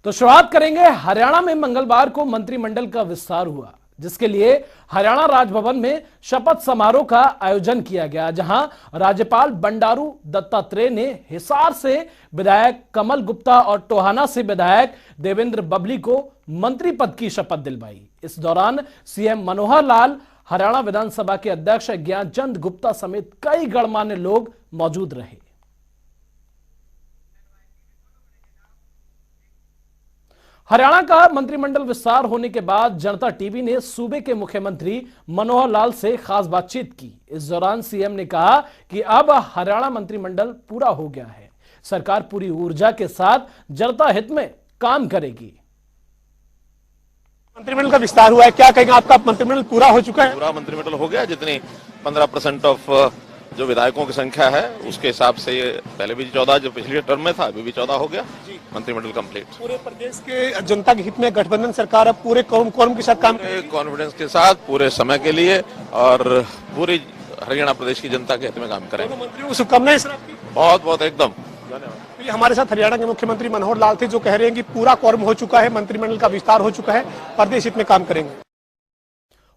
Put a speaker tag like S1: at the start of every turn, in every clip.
S1: तो शुरुआत करेंगे। हरियाणा में मंगलवार को मंत्रिमंडल का विस्तार हुआ, जिसके लिए हरियाणा राजभवन में शपथ समारोह का आयोजन किया गया, जहां राज्यपाल बंडारू दत्तात्रेय ने हिसार से विधायक कमल गुप्ता और टोहाना से विधायक देवेंद्र बबली को मंत्री पद की शपथ दिलवाई। इस दौरान सीएम मनोहर लाल, हरियाणा विधानसभा के अध्यक्ष ज्ञानचंद गुप्ता समेत कई गणमान्य लोग मौजूद रहे। हरियाणा का मंत्रिमंडल विस्तार होने के बाद जनता टीवी ने सूबे के मुख्यमंत्री मनोहर लाल से खास बातचीत की। इस दौरान सीएम ने कहा कि अब हरियाणा मंत्रिमंडल पूरा हो गया है, सरकार पूरी ऊर्जा के साथ जनता हित में काम करेगी।
S2: मंत्रिमंडल का विस्तार हुआ है, क्या कहेंगे? आपका मंत्रिमंडल पूरा हो चुका है?
S3: पूरा मंत्रिमंडल हो गया। जितनी 15% ऑफ जो विधायकों की संख्या है उसके हिसाब से ये पहले भी 14 जो पिछले टर्म में था, अभी भी 14 हो गया। मंत्रिमंडल कंप्लीट।
S2: पूरे प्रदेश के जनता के हित में गठबंधन सरकार अब पूरे कौम के साथ काम
S3: कॉन्फिडेंस के साथ पूरे समय के लिए और पूरी हरियाणा प्रदेश की जनता के हित में काम करेंगे।
S2: मंत्रियों को शुभकामनाएं सर आपकी।
S3: बहुत बहुत एकदम
S2: धन्यवाद। ये हमारे साथ हरियाणा के मुख्यमंत्री मनोहर लाल थे, जो कह रहे हैं कि पूरा क्वारम हो चुका है, मंत्रिमंडल का विस्तार हो चुका है, प्रदेश हित में काम करेंगे।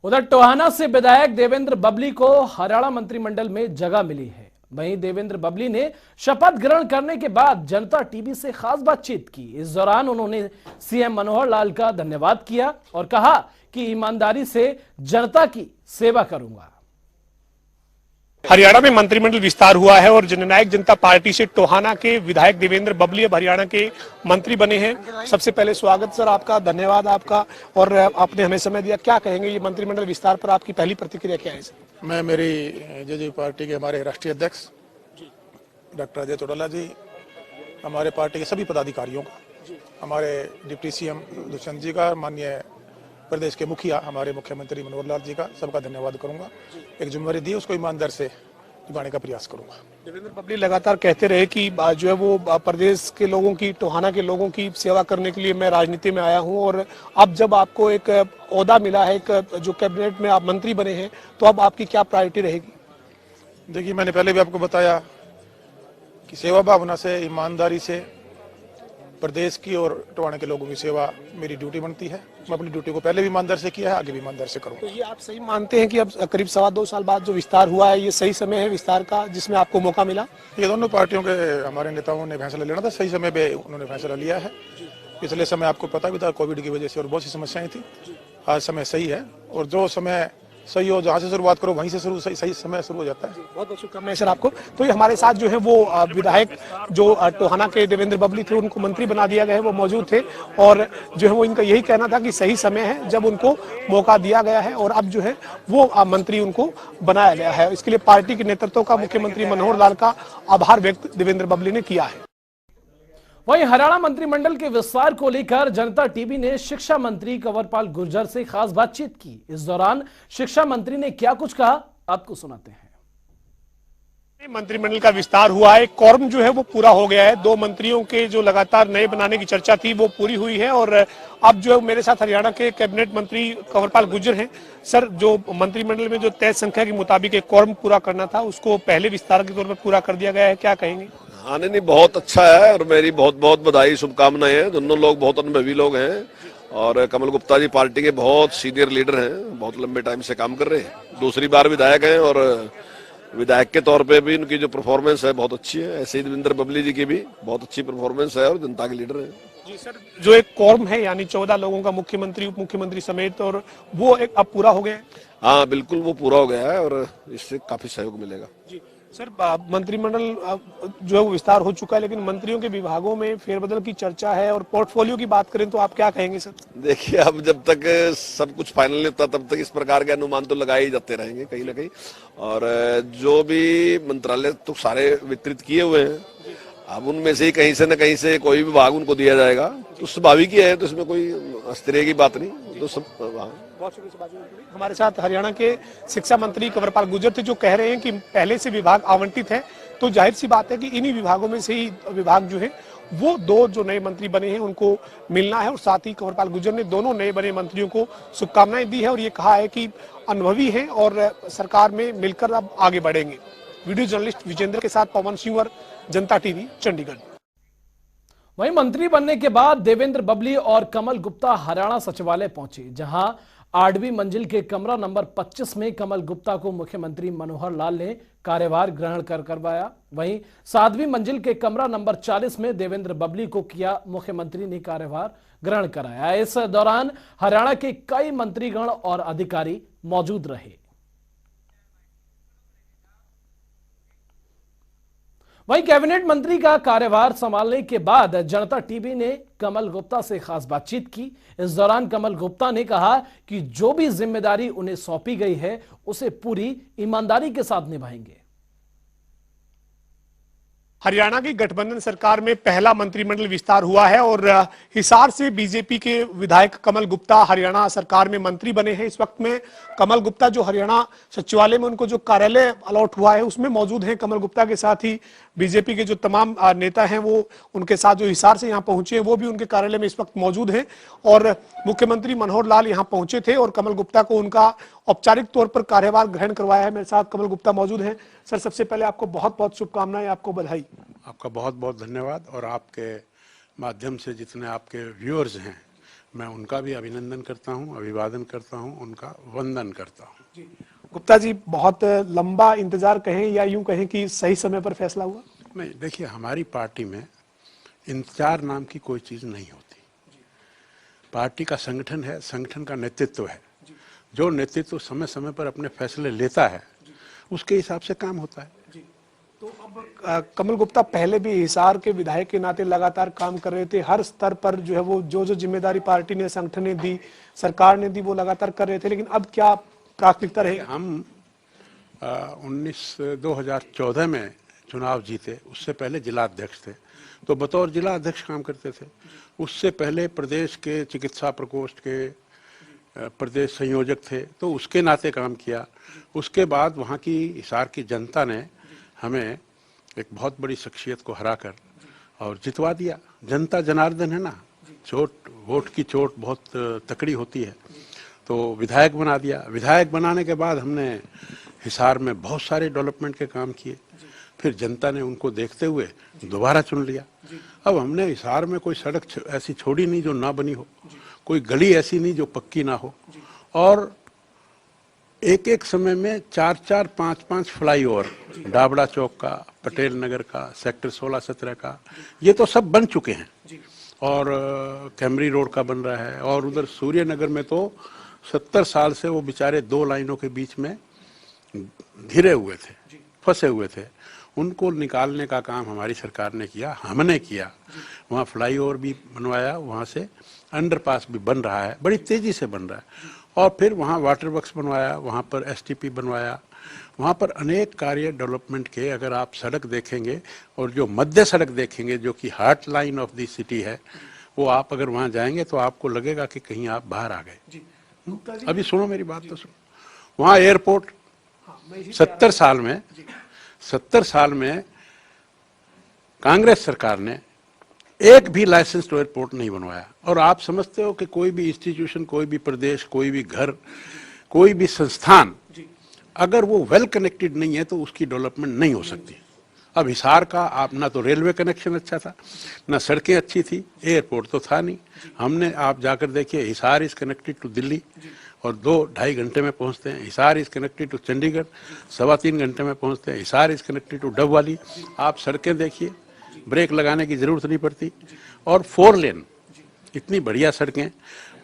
S1: उधर टोहाना से विधायक देवेंद्र बबली को हरियाणा मंत्रिमंडल में जगह मिली है। वहीं देवेंद्र बबली ने शपथ ग्रहण करने के बाद जनता टीवी से खास बातचीत की। इस दौरान उन्होंने सीएम मनोहर लाल का धन्यवाद किया और कहा कि ईमानदारी से जनता की सेवा करूंगा।
S2: हरियाणा में मंत्रिमंडल विस्तार हुआ है और जननायक जनता पार्टी से टोहाना के विधायक देवेंद्र बबली अब हरियाणा के मंत्री बने हैं। सबसे पहले स्वागत सर आपका, धन्यवाद आपका, और आपने हमें समय दिया। क्या कहेंगे ये मंत्रिमंडल विस्तार पर आपकी पहली प्रतिक्रिया क्या है सर?
S4: मैं मेरी जेजेपी पार्टी के हमारे राष्ट्रीय अध्यक्ष डॉक्टर अजय चौटाला जी, हमारे पार्टी के सभी पदाधिकारियों का, हमारे डिप्टी सीएम दुष्यंत जी का, माननीय प्रदेश के मुखिया हमारे मुख्यमंत्री मनोहर लाल जी का, सबका धन्यवाद करूंगा। एक जिम्मेदारी दी उसको ईमानदार से निभाने का प्रयास करूंगा।
S2: देवेंद्र बबली लगातार कहते रहे कि जो है वो प्रदेश के लोगों की, टोहाना के लोगों की सेवा करने के लिए मैं राजनीति में आया हूं, और अब जब आपको एक ओहदा मिला है, एक जो कैबिनेट में आप मंत्री बने हैं, तो अब आपकी क्या प्रायोरिटी रहेगी?
S4: देखिए, मैंने पहले भी आपको बताया कि सेवा भावना से, ईमानदारी से प्रदेश की और टोहाना के लोगों की सेवा मेरी ड्यूटी बनती है। मैं अपनी ड्यूटी को पहले भी ईमानदार से किया है, आगे भी ईमानदार से करूंगा।
S2: तो ये आप सही मानते हैं कि अब करीब 2.25 साल बाद जो विस्तार हुआ है, ये सही समय है विस्तार का, जिसमें आपको मौका मिला?
S4: ये दोनों पार्टियों के हमारे नेताओं ने फैसला लेना था, सही समय पे उन्होंने फैसला लिया है। पिछले समय आपको पता भी था, कोविड की वजह से और बहुत सी समस्याएं थी। आज समय सही है और जो समय सही हो, जहाँ से शुरुआत करो वहीं से सही समय शुरू हो जाता है।
S2: बहुत बहुत शुभकामनाएं सर आपको। तो ये हमारे साथ जो है वो विधायक जो टोहाना के देवेंद्र बबली थे, उनको मंत्री बना दिया गया है, वो मौजूद थे, और जो है वो इनका यही कहना था कि सही समय है जब उनको मौका दिया गया है, और अब जो है वो मंत्री उनको बनाया गया है। इसके लिए पार्टी के नेतृत्व का, मुख्यमंत्री मनोहर लाल का आभार व्यक्त देवेंद्र बबली ने किया है।
S1: वहीं हरियाणा मंत्रिमंडल के विस्तार को लेकर जनता टीवी ने शिक्षा मंत्री कंवरपाल गुर्जर से खास बातचीत की। इस दौरान शिक्षा मंत्री ने क्या कुछ कहा, आपको सुनाते हैं।
S2: मंत्रिमंडल का विस्तार हुआ है, क्वारम जो है वो पूरा हो गया है। 2 मंत्रियों के जो लगातार नए बनाने की चर्चा थी वो पूरी हुई है, और अब जो है मेरे साथ हरियाणा के कैबिनेट मंत्री कंवरपाल गुर्जर हैं। सर, जो मंत्रिमंडल में जो तय संख्या के मुताबिक एक क्वारम पूरा करना था, उसको पहले विस्तार के तौर पर पूरा कर दिया गया है, क्या कहेंगे?
S5: हाँ, नहीं, बहुत अच्छा है और मेरी बहुत बहुत बधाई, शुभकामनाएं हैं। दोनों लोग बहुत अनुभवी लोग हैं और कमल गुप्ता जी पार्टी के बहुत सीनियर लीडर हैं, बहुत लंबे टाइम से काम कर रहे हैं, दूसरी बार विधायक हैं, और विधायक के तौर पे भी उनकी जो परफॉर्मेंस है बहुत अच्छी है। ऐसे ही देवेंद्र बबली जी की भी बहुत अच्छी परफॉर्मेंस है और जनता के लीडर हैं।
S2: जी सर, जो एक क्वारम है यानी 14 लोगों का, मुख्यमंत्री, उप मुख्यमंत्री समेत, और वो एक अब पूरा हो गया है?
S5: हाँ बिल्कुल, वो पूरा हो गया है और इससे काफी सहयोग मिलेगा।
S2: जी सर, मंत्रिमंडल जो है वो विस्तार हो चुका है, लेकिन मंत्रियों के विभागों में फेरबदल की चर्चा है, और पोर्टफोलियो की बात करें तो आप क्या कहेंगे सर?
S5: देखिए, अब जब तक सब कुछ फाइनल नहीं होता तब तक इस प्रकार के अनुमान तो लगाए ही जाते रहेंगे कहीं ना कहीं, और जो भी मंत्रालय तो सारे वितरित किए हुए हैं, अब उनमें से ही कहीं से न कहीं से कोई विभाग उनको दिया जाएगा, तो स्वाभाविक ही है, तो इसमें कोई आश्चर्य की बात नहीं, तो सब
S2: बहुत शुक्रिया। हमारे साथ हरियाणा के शिक्षा मंत्री कंवरपाल गुर्जर थे, जो कह रहे हैं कि पहले से विभाग आवंटित है, तो जाहिर सी बात है कि इन्हीं विभागों में से ही विभाग जो है वो 2 जो नए मंत्री बने हैं उनको मिलना है, और साथ ही कंवरपाल गुर्जर ने दोनों नए बने मंत्रियों को शुभकामनाएं दी है, और ये कहा है कि अनुभवी हैं और सरकार में मिलकर अब आगे बढ़ेंगे। वीडियो जर्नलिस्ट विजेंद्र के साथ पवन सिंह, जनता टीवी, चंडीगढ़।
S1: वहीं मंत्री बनने के बाद देवेंद्र बबली और कमल गुप्ता हरियाणा सचिवालय पहुंचे, जहां 8वीं मंजिल के कमरा नंबर 25 में कमल गुप्ता को मुख्यमंत्री मनोहर लाल ने कार्यभार ग्रहण करवाया। वहीं 7वीं मंजिल के कमरा नंबर 40 में देवेंद्र बबली को किया मुख्यमंत्री ने कार्यभार ग्रहण कराया। इस दौरान हरियाणा के कई मंत्रीगण और अधिकारी मौजूद रहे। वहीं कैबिनेट मंत्री का कार्यभार संभालने के बाद जनता टीवी ने कमल गुप्ता से खास बातचीत की। इस दौरान कमल गुप्ता ने कहा कि जो भी जिम्मेदारी उन्हें सौंपी गई है उसे पूरी ईमानदारी के साथ निभाएंगे।
S2: हरियाणा की गठबंधन सरकार में पहला मंत्रिमंडल विस्तार हुआ है और हिसार से बीजेपी के विधायक कमल गुप्ता हरियाणा सरकार में मंत्री बने हैं। इस वक्त में कमल गुप्ता जो हरियाणा सचिवालय में उनको जो कार्यालय अलॉट हुआ है उसमें मौजूद हैं। कमल गुप्ता के साथ ही बीजेपी के जो तमाम नेता हैं वो उनके साथ जो हिसार से यहाँ पहुंचे हैं वो भी उनके कार्यालय में इस वक्त मौजूद हैं और मुख्यमंत्री मनोहर लाल यहाँ पहुंचे थे और कमल गुप्ता को उनका औपचारिक तौर पर कार्यभार ग्रहण करवाया है। मेरे साथ कमल गुप्ता मौजूद हैं। सर, सबसे पहले आपको बहुत बहुत शुभकामनाएं, आपको बधाई।
S6: आपका बहुत बहुत धन्यवाद और आपके माध्यम से जितने आपके व्यूअर्स हैं मैं उनका भी अभिनंदन करता हूं, अभिवादन करता हूं, उनका वंदन करता हूं।
S2: गुप्ता जी, बहुत लंबा इंतजार कहें या यूं कहें कि सही समय पर फैसला हुआ?
S6: नहीं, देखिए, हमारी पार्टी में इंतजार नाम की कोई चीज़ नहीं होती। पार्टी का संगठन है, संगठन का नेतृत्व है। जो नेतृत्व समय समय पर अपने फैसले लेता है उसके हिसाब से काम होता है।
S2: तो अब कमल गुप्ता पहले भी हिसार के विधायक के नाते लगातार काम कर रहे थे। हर स्तर पर जो है वो जो जिम्मेदारी पार्टी ने, संगठन ने दी, सरकार ने दी, वो लगातार कर रहे थे। लेकिन अब क्या प्राथमिकता रहेगी?
S6: हम 2014 में चुनाव जीते, उससे पहले जिला अध्यक्ष थे, तो बतौर जिला अध्यक्ष काम करते थे। उससे पहले प्रदेश के चिकित्सा प्रकोष्ठ के प्रदेश संयोजक थे, तो उसके नाते काम किया। उसके बाद वहाँ की हिसार की जनता ने हमें एक बहुत बड़ी शख्सियत को हराकर और जितवा दिया। जनता जनार्दन है ना, वोट की चोट बहुत तकड़ी होती है, तो विधायक बना दिया। विधायक बनाने के बाद हमने हिसार में बहुत सारे डेवलपमेंट के काम किए। फिर जनता ने उनको देखते हुए दोबारा चुन लिया। अब हमने हिसार में कोई सड़क ऐसी छोड़ी नहीं जो ना बनी हो, कोई गली ऐसी नहीं जो पक्की ना हो, और एक एक समय में 4-4, 5-5 फ्लाईओवर, डाबड़ा चौक का, पटेल नगर का, सेक्टर 16-17 का, ये तो सब बन चुके हैं। और कैमरी रोड का बन रहा है। और उधर सूर्य नगर में तो 70 साल से वो बेचारे 2 लाइनों के बीच में घिरे हुए थे, फंसे हुए थे। उनको निकालने का काम हमारी सरकार ने किया, हमने किया। वहाँ फ्लाईओवर भी बनवाया, वहाँ से अंडरपास भी बन रहा है, बड़ी तेजी से बन रहा है। और फिर वहाँ वाटर वर्क्स बनवाया, वहाँ पर एसटीपी बनवाया, वहाँ पर अनेक कार्य डेवलपमेंट के। अगर आप सड़क देखेंगे और जो मध्य सड़क देखेंगे जो कि heart line of the city है, वो आप अगर वहाँ जाएंगे तो आपको लगेगा कि कहीं आप बाहर आ गए। अभी सुनो मेरी बात तो सुनो। वहाँ एयरपोर्ट 70 साल में कांग्रेस सरकार ने एक भी लाइसेंस्ड एयरपोर्ट नहीं बनवाया। और आप समझते हो कि कोई भी इंस्टीट्यूशन, कोई भी प्रदेश, कोई भी घर, कोई भी संस्थान अगर वो वेल कनेक्टेड नहीं है तो उसकी डेवलपमेंट नहीं हो सकती। अब हिसार का आप ना तो रेलवे कनेक्शन अच्छा था, ना सड़कें अच्छी थी, एयरपोर्ट तो था नहीं। हमने, आप जाकर देखिए, Hisar is connected to Delhi और 2-2.5 घंटे में पहुंचते हैं। Hisar is connected to Chandigarh, 3.25 घंटे में पहुंचते हैं। Hisar is connected to Dabwali. आप सड़कें देखिए, ब्रेक लगाने की जरूरत नहीं पड़ती। और 4 लेन, इतनी बढ़िया सड़कें।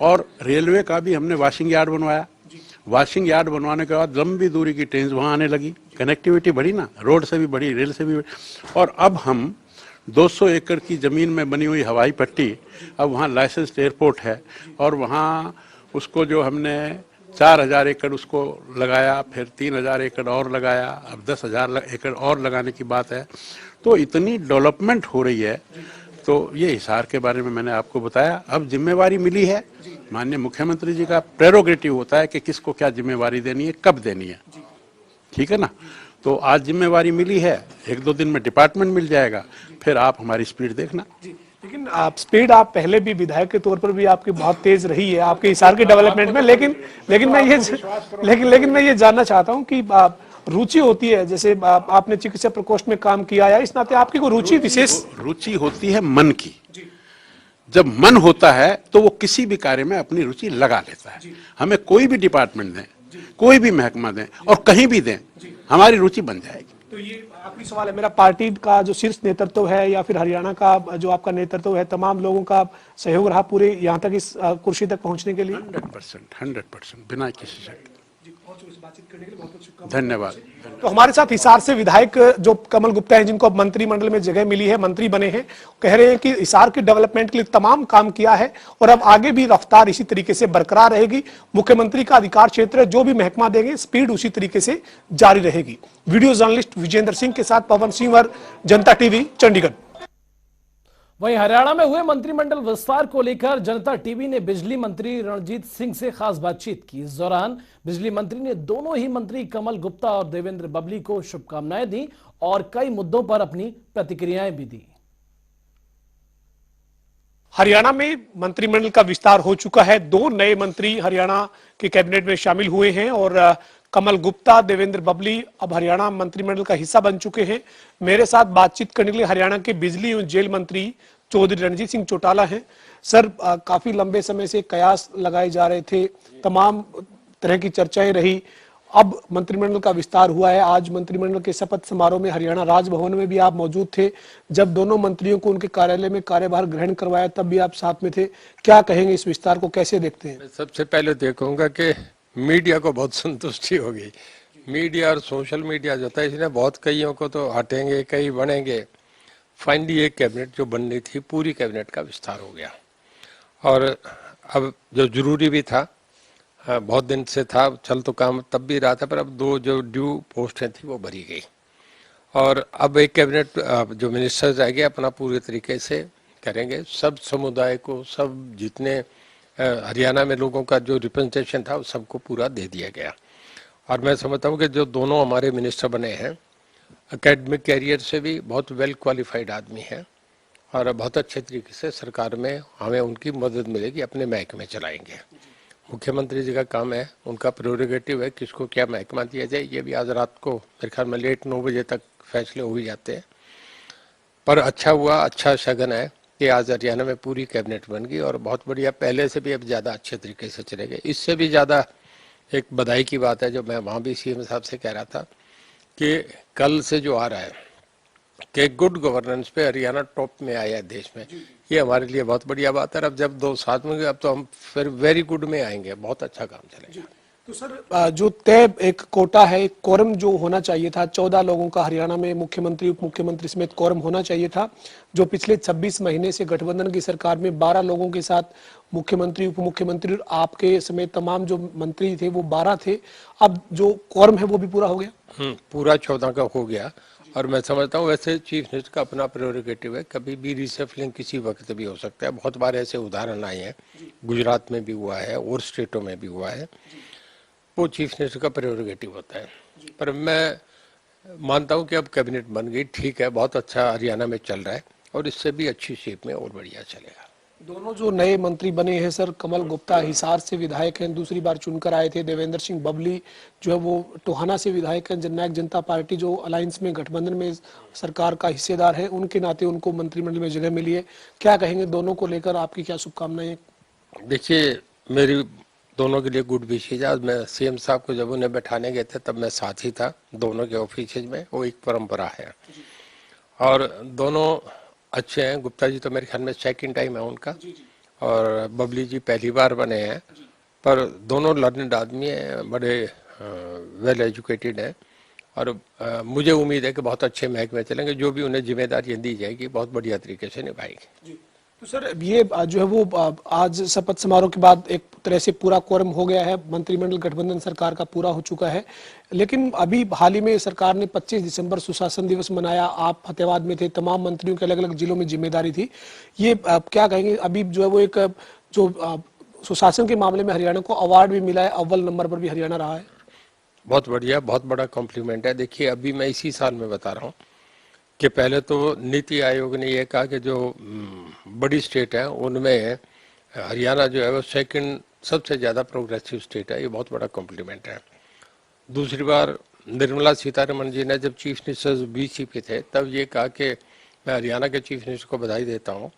S6: और रेलवे का भी हमने वॉशिंग यार्ड बनवाया। वॉशिंग यार्ड बनवाने के बाद लंबी दूरी की ट्रेन वहाँ आने लगी, कनेक्टिविटी बढ़ी ना, रोड से भी बढ़ी, रेल से भी बढ़ी। और अब हम 200 एकड़ की ज़मीन में बनी हुई हवाई पट्टी, अब वहाँ लाइसेंस्ड एयरपोर्ट है। और वहाँ उसको जो हमने 4000 एकड़ उसको लगाया, फिर 3000 एकड़ और लगाया, अब 10,000 एकड़ और लगाने की बात है। तो इतनी डेवलपमेंट हो रही है। तो ये हिसार के बारे में मैंने आपको बताया। अब जिम्मेवारी मिली है, माननीय मुख्यमंत्री जी का प्रेरोगेटिव होता है कि किसको क्या जिम्मेवारी देनी है, कब देनी है, ठीक है ना। तो आज जिम्मेवारी मिली है, 1-2 दिन में डिपार्टमेंट मिल जाएगा, फिर आप हमारी स्पीड देखना।
S2: लेकिन आप स्पीड, आप पहले भी विधायक के तौर पर भी आपकी बहुत तेज रही है आपके हिसार के डेवलपमेंट में। लेकिन मैं ये जानना चाहता हूं कि रुचि होती है, जैसे आपने चिकित्सा प्रकोष्ठ में काम किया है, इस नाते आपकी कोई रुचि विशेष?
S6: रुचि होती है मन की। जब मन होता है तो वो किसी भी कार्य में अपनी रुचि लगा लेता है। हमें कोई भी डिपार्टमेंट दें, कोई भी महकमा दें और कहीं भी दें, हमारी रुचि बन जाएगी।
S2: तो ये आखिरी सवाल है मेरा, पार्टी का जो शीर्ष नेतृत्व है या फिर हरियाणा का जो आपका नेतृत्व है, तमाम लोगों का सहयोग रहा पूरे यहाँ तक इस कुर्सी तक पहुंचने के लिए?
S6: 100% बिना किसी शक। धन्यवाद।
S2: तो हमारे साथ हिसार से विधायक जो कमल गुप्ता हैं, जिनको अब मंत्रिमंडल में जगह मिली है, मंत्री बने हैं, कह रहे हैं कि हिसार के डेवलपमेंट के लिए तमाम काम किया है और अब आगे भी रफ्तार इसी तरीके से बरकरार रहेगी। मुख्यमंत्री का अधिकार क्षेत्र है, जो भी महकमा देंगे स्पीड उसी तरीके से जारी रहेगी। वीडियो जर्नलिस्ट विजेंद्र सिंह के साथ पवन सिंह, जनता टीवी, चंडीगढ़।
S1: वहीं हरियाणा में हुए मंत्रिमंडल विस्तार को लेकर जनता टीवी ने बिजली मंत्री रणजीत सिंह से खास बातचीत की। इस दौरान बिजली मंत्री ने दोनों ही मंत्री कमल गुप्ता और देवेंद्र बबली को शुभकामनाएं दी और कई मुद्दों पर अपनी प्रतिक्रियाएं भी दी।
S2: हरियाणा में मंत्रिमंडल का विस्तार हो चुका है। 2 नए मंत्री हरियाणा के कैबिनेट में शामिल हुए हैं और कमल गुप्ता, देवेंद्र बबली अब हरियाणा मंत्रिमंडल का हिस्सा बन चुके हैं। मेरे साथ बातचीत करने के लिए हरियाणा के बिजली और जेल मंत्री चौधरी रणजीत सिंह चौटाला हैं। सर, काफी लंबे समय से कयास लगाए जा रहे थे, तमाम तरह की चर्चाएं रही, अब मंत्रिमंडल का विस्तार हुआ है। आज मंत्रिमंडल के शपथ समारोह में हरियाणा राजभवन में भी आप मौजूद थे। जब दोनों मंत्रियों को उनके कार्यालय में कार्यभार ग्रहण करवाया तब भी आप साथ में थे। क्या कहेंगे, इस विस्तार को कैसे देखते हैं?
S7: सबसे पहले देखूंगा कि मीडिया को बहुत संतुष्टि होगी। मीडिया और सोशल मीडिया जो था, इसने बहुत कईयों को तो हटेंगे, कई बनेंगे। फाइनली एक कैबिनेट जो बननी थी, पूरी कैबिनेट का विस्तार हो गया और अब जो जरूरी भी था, बहुत दिन से था, चल तो काम तब भी रहा था, पर अब 2 जो ड्यू पोस्टें थी वो भरी गई और अब एक कैबिनेट जो मिनिस्टर रह गए अपना पूरे तरीके से करेंगे। सब समुदाय को, सब जितने हरियाणा में लोगों का जो रिप्रेजेंटेशन था उस सबको पूरा दे दिया गया। और मैं समझता हूँ कि जो दोनों हमारे मिनिस्टर बने हैं, एकेडमिक कैरियर से भी बहुत वेल क्वालिफाइड आदमी हैं और बहुत अच्छे तरीके से सरकार में हमें उनकी मदद मिलेगी, अपने महकमे चलाएंगे। मुख्यमंत्री जी का काम है, उनका प्रेरोगेटिव है किसको क्या महकमा दिया जाए। ये भी आज रात को मेरे ख्याल में लेट 9 बजे तक फैसले हो ही जाते हैं। पर अच्छा हुआ, अच्छा शगन है कि आज हरियाणा में पूरी कैबिनेट बन गई और बहुत बढ़िया, पहले से भी अब ज़्यादा अच्छे तरीके से चलेंगे। इससे भी ज़्यादा एक बधाई की बात है, जो मैं वहाँ भी सीएम साहब से कह रहा था कि कल से जो आ रहा है कि गुड गवर्नेंस पे हरियाणा टॉप में आया है देश में, ये हमारे लिए बहुत बढ़िया बात है। अब जब 2 साथ में, अब तो हम फिर वेरी गुड में आएंगे, बहुत अच्छा काम चलेगा।
S2: तो सर, जो तय एक कोटा है, एक कोरम जो होना चाहिए था, 14 लोगों का हरियाणा में मुख्यमंत्री, उप मुख्यमंत्री समेत कोरम होना चाहिए था, जो पिछले 26 महीने से गठबंधन की सरकार में 12 लोगों के साथ मुख्यमंत्री, उप मुख्यमंत्री और आपके समेत तमाम जो मंत्री थे वो 12 थे। अब जो कोरम है वो भी पूरा हो गया,
S7: पूरा 14 का हो गया। और मैं समझता हूँ वैसे चीफ मिनिस्टर का अपना प्रेरोगेटिव है, कभी भी रिशफलिंग किसी वक्त भी हो सकता है। बहुत बार ऐसे उदाहरण आए हैं, गुजरात में भी हुआ है और स्टेटों में भी हुआ है, वो चीफ मिनिस्टर का प्रेरोगेटिव होता है। पर मैं मानता हूं कि अब कैबिनेट बन गई, ठीक है, बहुत अच्छा हरियाणा में चल रहा है और इससे भी अच्छी शेप में और बढ़िया चलेगा।
S2: दोनों जो नए मंत्री बने हैं सर, कमल गुप्ता हिसार से विधायक हैं, दूसरी बार चुनकर आए थे। देवेंद्र सिंह बबली जो है वो टोहाना से विधायक हैं। जननायक जनता पार्टी जो अलायंस में, गठबंधन में सरकार का हिस्सेदार है, उनके नाते उनको मंत्रिमंडल में जगह मिली है। क्या कहेंगे दोनों को लेकर, आपकी क्या शुभकामनाएं?
S7: देखिए, मेरी दोनों के लिए गुड विशेष। आज मैं सीएम साहब को जब उन्हें बैठाने गए थे तब मैं साथ ही था दोनों के ऑफिस में, वो एक परंपरा है और दोनों अच्छे हैं। गुप्ता जी तो मेरे ख्याल में 2nd टाइम है उनका और बबली जी पहली बार बने हैं, पर दोनों लर्नड आदमी हैं, बड़े वेल एजुकेटेड हैं और मुझे उम्मीद है कि बहुत अच्छे महकमे चलेंगे। जो भी उन्हें जिम्मेदारियां दी जाएगी बहुत बढ़िया तरीके से निभाएंगे।
S2: तो सर, ये जो है वो आज शपथ समारोह के बाद एक तरह से पूरा कोरम हो गया है, मंत्रिमंडल गठबंधन सरकार का पूरा हो चुका है, लेकिन अभी हाल ही में सरकार ने 25 दिसंबर सुशासन दिवस मनाया। आप फतेहाबाद में थे, तमाम मंत्रियों के अलग अलग जिलों में जिम्मेदारी थी। ये क्या कहेंगे, अभी जो है वो एक जो सुशासन के मामले में हरियाणा को अवार्ड भी मिला है, अव्वल नंबर पर भी हरियाणा रहा है।
S7: बहुत बढ़िया, बहुत बड़ा कॉम्प्लीमेंट है। देखिए, अभी मैं इसी साल में बता रहा हूँ कि पहले तो नीति आयोग ने यह कहा कि जो बड़ी स्टेट है उनमें हरियाणा जो है वो 2nd सबसे ज़्यादा प्रोग्रेसिव स्टेट है। ये बहुत बड़ा कॉम्प्लीमेंट है। दूसरी बार निर्मला सीतारमण जी ने जब चीफ मिनिस्टर बीसीपी थे तब ये कहा कि मैं हरियाणा के चीफ मिनिस्टर को बधाई देता हूँ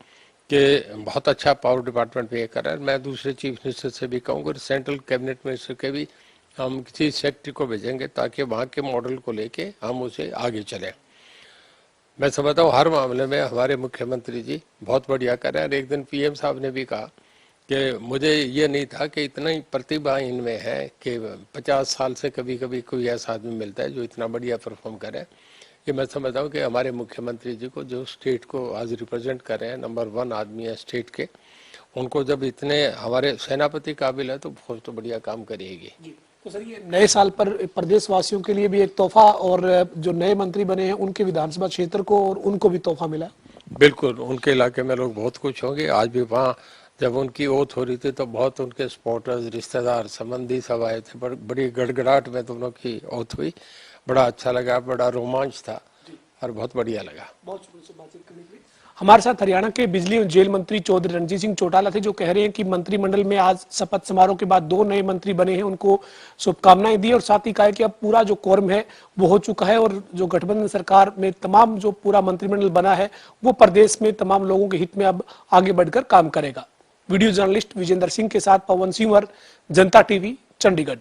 S7: कि बहुत अच्छा पावर डिपार्टमेंट भी ये कर रहा है। मैं दूसरे चीफ मिनिस्टर से भी कहूँगा, सेंट्रल कैबिनेट मिनिस्टर के भी हम किसी सेक्रेटरी को भेजेंगे ताकि वहाँ के मॉडल को लेके हम उसे आगे चलें। मैं समझता हूँ हर मामले में हमारे मुख्यमंत्री जी बहुत बढ़िया कर रहे हैं। और एक दिन पीएम साहब ने भी कहा कि मुझे ये नहीं था कि इतना ही प्रतिभा इनमें है कि 50 साल से कभी कभी कोई ऐसा आदमी मिलता है जो इतना बढ़िया परफॉर्म करे। ये मैं समझता हूँ कि हमारे मुख्यमंत्री जी को, जो स्टेट को आज रिप्रेजेंट कर रहे हैं, नंबर 1 आदमी है स्टेट के, उनको जब इतने हमारे सेनापति काबिल है तो फौज तो बढ़िया काम करेगी।
S2: तो सर, ये नए साल पर प्रदेशवासियों के लिए भी एक तोहफा, और जो नए मंत्री बने हैं उनके विधानसभा क्षेत्र को और उनको भी तोहफा मिला।
S7: बिल्कुल, उनके इलाके में लोग बहुत खुश होंगे। आज भी वहाँ जब उनकी ओथ हो रही थी तो बहुत उनके सपोर्टर्स, रिश्तेदार, संबंधी सब आए थे। बड़ी गड़गड़ाहट में दोनों की ओथ हुई। बड़ा अच्छा लगा, बड़ा रोमांच था और बहुत बढ़िया लगा।
S2: बहुत शुक्रिया से बातचीत करने के लिए। हमारे साथ हरियाणा के बिजली और जेल मंत्री चौधरी रणजीत सिंह चौटाला थे, जो कह रहे हैं कि मंत्रिमंडल में आज शपथ समारोह के बाद 2 नए मंत्री बने हैं, उनको शुभकामनाएं दी और साथ ही कहा कि अब पूरा जो कोरम है वो हो चुका है और जो गठबंधन सरकार में तमाम जो पूरा मंत्रिमंडल बना है वो प्रदेश में तमाम लोगों के हित में अब आगे बढ़कर काम करेगा। वीडियो जर्नलिस्ट विजेंद्र सिंह के साथ पवन सिंह, जनता टीवी, चंडीगढ़।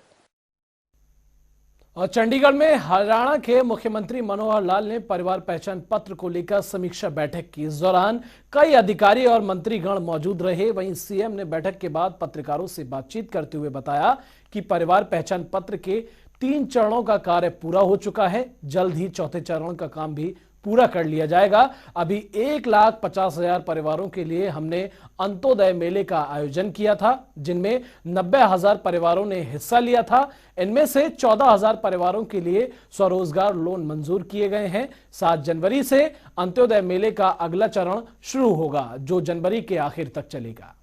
S1: और चंडीगढ़ में हरियाणा के मुख्यमंत्री मनोहर लाल ने परिवार पहचान पत्र को लेकर समीक्षा बैठक की। इस दौरान कई अधिकारी और मंत्रीगण मौजूद रहे। वहीं सीएम ने बैठक के बाद पत्रकारों से बातचीत करते हुए बताया कि परिवार पहचान पत्र के 3 चरणों का कार्य पूरा हो चुका है। जल्द ही चौथे चरण का काम भी पूरा कर लिया जाएगा। अभी 1,50,000 परिवारों के लिए हमने अंत्योदय मेले का आयोजन किया था, जिनमें 90,000 परिवारों ने हिस्सा लिया था। इनमें से 14,000 परिवारों के लिए स्वरोजगार लोन मंजूर किए गए हैं। 7 जनवरी से अंत्योदय मेले का अगला चरण शुरू होगा, जो जनवरी के आखिर तक चलेगा।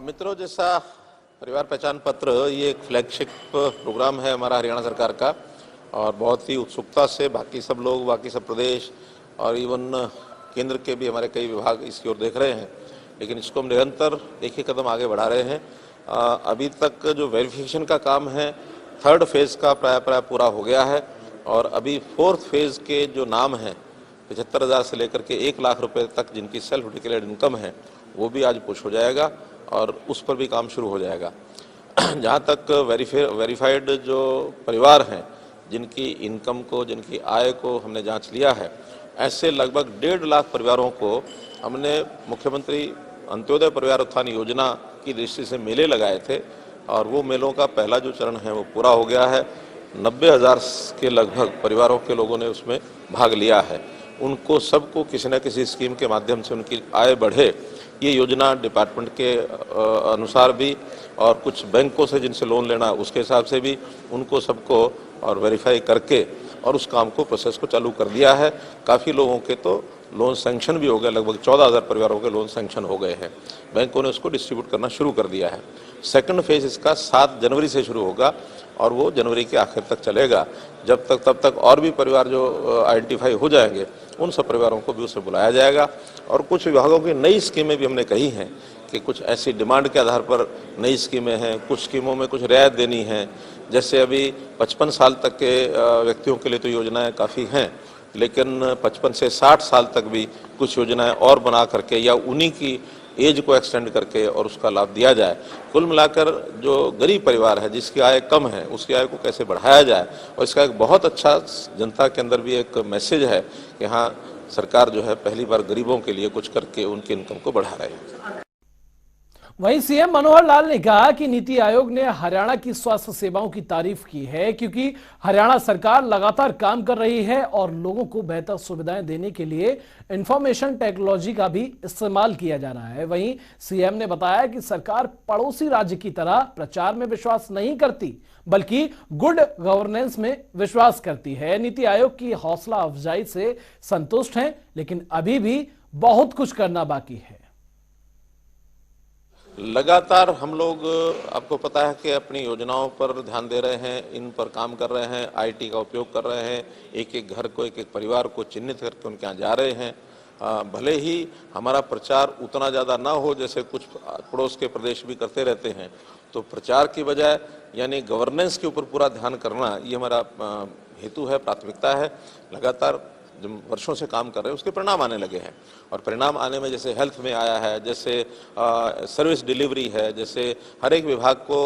S3: मित्रों, जैसा परिवार पहचान पत्र ये एक फ्लैगशिप प्रोग्राम है हमारा हरियाणा सरकार का, और बहुत ही उत्सुकता से बाकी सब लोग, बाकी सब प्रदेश और इवन केंद्र के भी हमारे कई विभाग इसकी ओर देख रहे हैं। लेकिन इसको हम निरंतर एक ही कदम आगे बढ़ा रहे हैं। अभी तक जो वेरिफिकेशन का काम है 3rd फेज का प्राय पूरा हो गया है, और अभी 4th फेज के जो नाम हैं 75,000 से लेकर के 1 लाख रुपए तक जिनकी सेल्फ डिक्लेयर्ड इनकम है वो भी आज पुश हो जाएगा और उस पर भी काम शुरू हो जाएगा। जहाँ तक वेरीफाइड जो परिवार हैं जिनकी इनकम को, जिनकी आय को हमने जांच लिया है, ऐसे लगभग 1.5 लाख परिवारों को हमने मुख्यमंत्री अंत्योदय परिवार उत्थान योजना की दृष्टि से मेले लगाए थे, और वो मेलों का पहला जो चरण है वो पूरा हो गया है। 90,000 के लगभग परिवारों के लोगों ने उसमें भाग लिया है। उनको सबको किसी न किसी स्कीम के माध्यम से उनकी आय बढ़े, ये योजना डिपार्टमेंट के अनुसार भी और कुछ बैंकों से जिनसे लोन लेना उसके हिसाब से भी उनको सबको और वेरीफाई करके और उस काम को, प्रोसेस को चालू कर दिया है। काफ़ी लोगों के तो लोन सैंक्शन भी हो गए, लगभग 14,000 परिवारों के लोन सैंक्शन हो गए हैं। बैंकों ने उसको डिस्ट्रीब्यूट करना शुरू कर दिया है। 2nd फेज इसका 7 जनवरी से शुरू होगा और वो जनवरी के आखिर तक चलेगा। तब तक और भी परिवार जो आइडेंटिफाई हो जाएंगे उन सब परिवारों को भी उससे बुलाया जाएगा। और कुछ विभागों की नई स्कीमें भी हमने कही हैं कि कुछ ऐसी डिमांड के आधार पर नई स्कीमें हैं। कुछ स्कीमों में कुछ रियायत देनी है, जैसे अभी 55 साल तक के व्यक्तियों के लिए तो योजनाएं काफ़ी हैं, लेकिन 55 से 60 साल तक भी कुछ योजनाएं और बना करके या उन्हीं की एज को एक्सटेंड करके और उसका लाभ दिया जाए। कुल मिलाकर जो गरीब परिवार है, जिसकी आय कम है, उसकी आय को कैसे बढ़ाया जाए। और इसका एक बहुत अच्छा जनता के अंदर भी एक मैसेज है कि हाँ, सरकार जो है पहली बार गरीबों के लिए कुछ करके उनकी इनकम को बढ़ा रही है।
S1: वहीं सीएम मनोहर लाल ने कहा कि नीति आयोग ने हरियाणा की स्वास्थ्य सेवाओं की तारीफ की है, क्योंकि हरियाणा सरकार लगातार काम कर रही है और लोगों को बेहतर सुविधाएं देने के लिए इंफॉर्मेशन टेक्नोलॉजी का भी इस्तेमाल किया जा रहा है। वहीं सीएम ने बताया कि सरकार पड़ोसी राज्य की तरह प्रचार में विश्वास नहीं करती, बल्कि गुड गवर्नेंस में विश्वास करती है। नीति आयोग की हौसला अफजाई से संतुष्ट हैं, लेकिन अभी भी बहुत कुछ करना बाकी है।
S3: लगातार हम लोग, आपको पता है कि अपनी योजनाओं पर ध्यान दे रहे हैं, इन पर काम कर रहे हैं, आईटी का उपयोग कर रहे हैं, एक एक घर को, एक एक परिवार को चिन्हित करके उनके यहाँ जा रहे हैं। भले ही हमारा प्रचार उतना ज़्यादा ना हो जैसे कुछ पड़ोस के प्रदेश भी करते रहते हैं, तो प्रचार की बजाय यानी गवर्नेंस के ऊपर पूरा ध्यान करना ये हमारा हेतु है, प्राथमिकता है। लगातार जो वर्षों से काम कर रहे हैं उसके परिणाम आने लगे हैं, और परिणाम आने में जैसे हेल्थ में आया है, जैसे सर्विस डिलीवरी है, जैसे हर एक विभाग को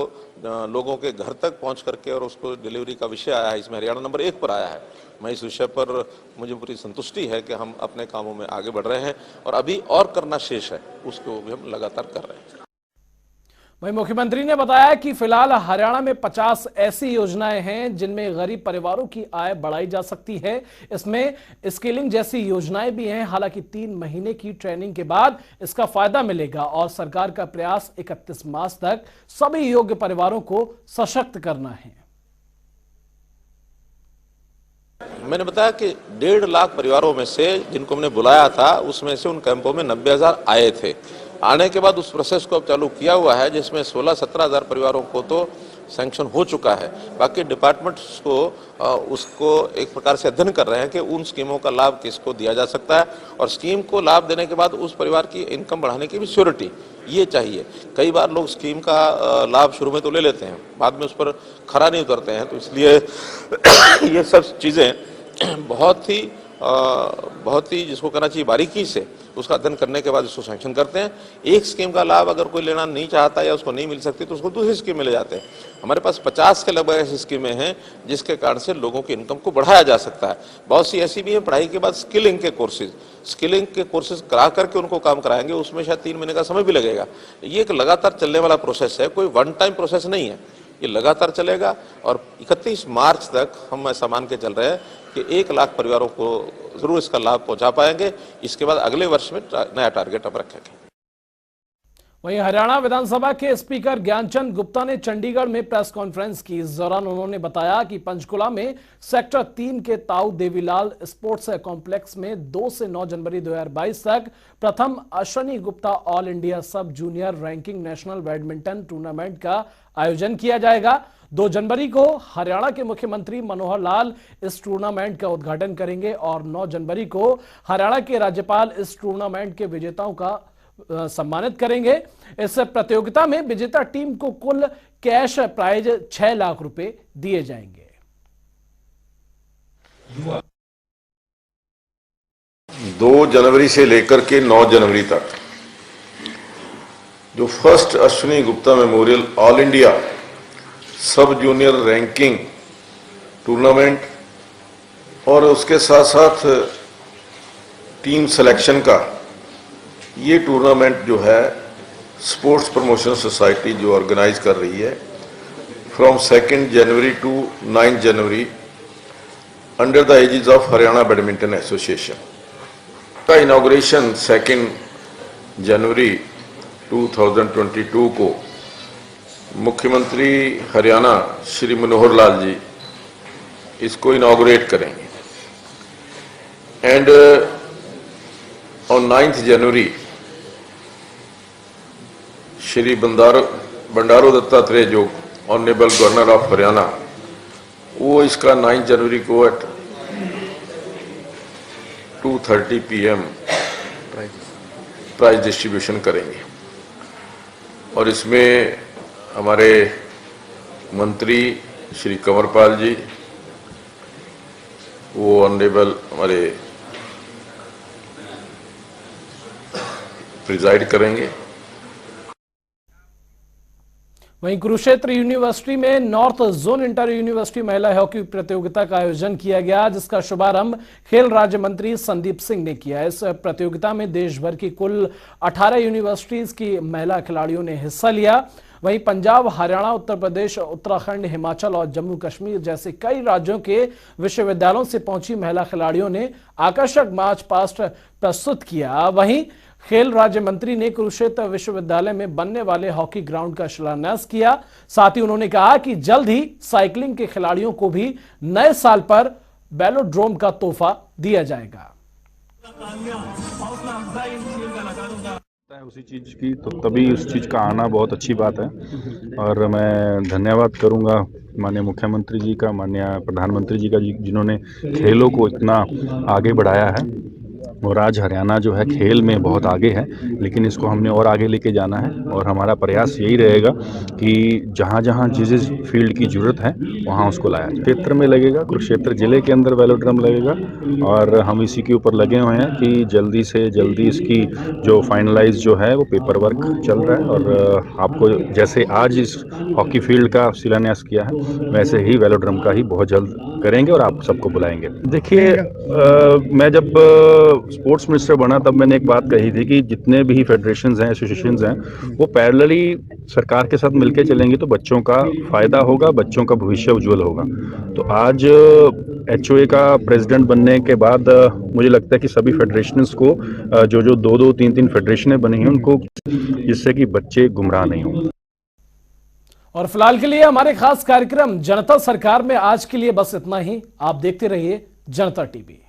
S3: लोगों के घर तक पहुंच करके और उसको डिलीवरी का विषय आया है, इसमें हरियाणा नंबर 1 पर आया है। मैं इस विषय पर मुझे पूरी संतुष्टि है कि हम अपने कामों में आगे बढ़ रहे हैं, और अभी और करना शेष है, उसको भी हम लगातार कर रहे हैं।
S1: वहीं मुख्यमंत्री ने बताया कि फिलहाल हरियाणा में 50 ऐसी योजनाएं हैं जिनमें गरीब परिवारों की आय बढ़ाई जा सकती है। इसमें स्किलिंग जैसी योजनाएं भी हैं। हालांकि 3 महीने की ट्रेनिंग के बाद इसका फायदा मिलेगा, और सरकार का प्रयास 31 मार्च तक सभी योग्य परिवारों को सशक्त करना है।
S3: मैंने बताया कि 1.5 लाख परिवारों में से जिनको हमने बुलाया था, उसमें से उन कैंपों में 90,000 आए थे। आने के बाद उस प्रोसेस को अब चालू किया हुआ है, जिसमें 16-17 हज़ार परिवारों को तो सैंक्शन हो चुका है। बाकी डिपार्टमेंट्स को उसको एक प्रकार से अध्ययन कर रहे हैं कि उन स्कीमों का लाभ किसको दिया जा सकता है, और स्कीम को लाभ देने के बाद उस परिवार की इनकम बढ़ाने की भी श्योरिटी ये चाहिए। कई बार लोग स्कीम का लाभ शुरू में तो ले लेते हैं, बाद में उस पर खरा नहीं उतरते हैं, तो इसलिए ये सब चीज़ें बहुत ही जिसको कहना चाहिए बारीकी से उसका अध्ययन करने के बाद इसको सैंक्शन करते हैं। एक स्कीम का लाभ अगर कोई लेना नहीं चाहता या उसको नहीं मिल सकती तो उसको दूसरी स्कीम में ले जाते हैं। हमारे पास 50 के लगभग ऐसी स्कीमें हैं जिसके कारण से लोगों की इनकम को बढ़ाया जा सकता है। बहुत सी ऐसी भी हैं पढ़ाई के बाद स्किलिंग के कोर्सेज करा करके उनको काम कराएंगे, उसमें शायद 3 महीने का समय भी लगेगा। ये एक लगातार चलने वाला प्रोसेस है, कोई वन टाइम प्रोसेस नहीं है, ये लगातार चलेगा। और 31 मार्च तक हम ऐसा मान के चल रहे हैं कि 1 लाख परिवारों को जरूर इसका लाभ पहुंचा पाएंगे। इसके बाद अगले वर्ष में नया टारगेट हम रखेंगे।
S1: वहीं हरियाणा विधानसभा के स्पीकर ज्ञानचंद गुप्ता ने चंडीगढ़ में प्रेस कॉन्फ्रेंस की। इस दौरान उन्होंने बताया कि पंचकुला में सेक्टर 3 के ताऊ देवीलाल स्पोर्ट्स कॉम्प्लेक्स में 2 से 9 जनवरी 2022 तक प्रथम अश्विनी गुप्ता ऑल इंडिया सब junior ranking national badminton tournament का आयोजन किया जाएगा। 2 जनवरी को हरियाणा के मुख्यमंत्री मनोहर लाल इस टूर्नामेंट का उद्घाटन करेंगे, और 9 जनवरी को हरियाणा के राज्यपाल इस टूर्नामेंट के विजेताओं का सम्मानित करेंगे। इस प्रतियोगिता में विजेता टीम को कुल कैश प्राइज 6 लाख रुपए दिए जाएंगे।
S8: 2 जनवरी से लेकर के 9 जनवरी तक जो first Ashwini Gupta memorial all India सब जूनियर रैंकिंग टूर्नामेंट और उसके साथ साथ टीम सिलेक्शन का ये टूर्नामेंट जो है स्पोर्ट्स प्रमोशन सोसाइटी जो ऑर्गेनाइज कर रही है from 2 January to 9 January under the aegis of Haryana badminton association का इनॉग्रेशन 2 जनवरी 2022 को मुख्यमंत्री हरियाणा श्री मनोहर लाल जी इसको इनॉग्रेट करेंगे। एंड ऑन 9 जनवरी श्री बंडारू दत्तात्रेय जो ऑनरेबल गवर्नर ऑफ हरियाणा वो इसका 9 जनवरी को एट 2:30 PM प्राइज डिस्ट्रीब्यूशन करेंगे। और इसमें हमारे मंत्री श्री कंवरपाल जी वो ऑनरेबल हमारे प्रिजाइड करेंगे।
S1: वहीं कुरुक्षेत्र यूनिवर्सिटी में नॉर्थ जोन इंटर यूनिवर्सिटी महिला हॉकी प्रतियोगिता का आयोजन किया गया, जिसका शुभारंभ खेल राज्य मंत्री संदीप सिंह ने किया। इस प्रतियोगिता में देश भर की कुल 18 यूनिवर्सिटीज की महिला खिलाड़ियों ने हिस्सा लिया। वहीं पंजाब, हरियाणा, उत्तर प्रदेश, उत्तराखंड, हिमाचल और जम्मू कश्मीर जैसे कई राज्यों के विश्वविद्यालयों से पहुंची महिला खिलाड़ियों ने आकर्षक मार्च पास्ट प्रस्तुत किया। वहीं खेल राज्य मंत्री ने कुरुक्षेत्र विश्वविद्यालय में बनने वाले हॉकी ग्राउंड का शिलान्यास किया। साथ ही उन्होंने कहा कि जल्द ही साइकिलिंग के खिलाड़ियों को भी नए साल पर वेलोड्रोम का तोहफा दिया जाएगा।
S9: उसी चीज की तो तभी उस चीज का आना बहुत अच्छी बात है। और मैं धन्यवाद करूंगा माननीय मुख्यमंत्री जी का, माननीय प्रधानमंत्री जी का, जिन्होंने खेलों को इतना आगे बढ़ाया है। और आज हरियाणा जो है खेल में बहुत आगे है, लेकिन इसको हमने और आगे लेके जाना है और हमारा प्रयास यही रहेगा कि जहाँ जहाँ जिस जिस फील्ड की ज़रूरत है वहाँ उसको लाया जाए। क्षेत्र में लगेगा, कुरुक्षेत्र जिले के अंदर वेलोड्रम लगेगा और हम इसी के ऊपर लगे हुए हैं कि जल्दी से जल्दी इसकी जो फाइनलाइज जो है वो पेपर वर्क चल रहा है और आपको जैसे आज इस हॉकी फील्ड का शिलान्यास किया है वैसे ही वेलोड्रम का ही बहुत जल्द करेंगे और आप सबको बुलाएंगे। देखिए मैं जब स्पोर्ट्स मिनिस्टर बना तब मैंने एक बात कही थी कि जितने भी फेडरेशंस हैं, एसोसिएशंस हैं, वो पैरेलली सरकार के साथ मिलकर चलेंगे तो बच्चों का फायदा होगा, बच्चों का भविष्य उज्जवल होगा। तो आज एचओए का प्रेसिडेंट बनने के बाद मुझे लगता है कि सभी फेडरेशंस को जो 2-2, 3-3 फेडरेशनें बनी हैं उनको, जिससे कि बच्चे गुमराह नहीं हों।
S1: और फिलहाल के लिए हमारे खास कार्यक्रम जनता सरकार में आज के लिए बस इतना ही। आप देखते रहिए जनता टीवी।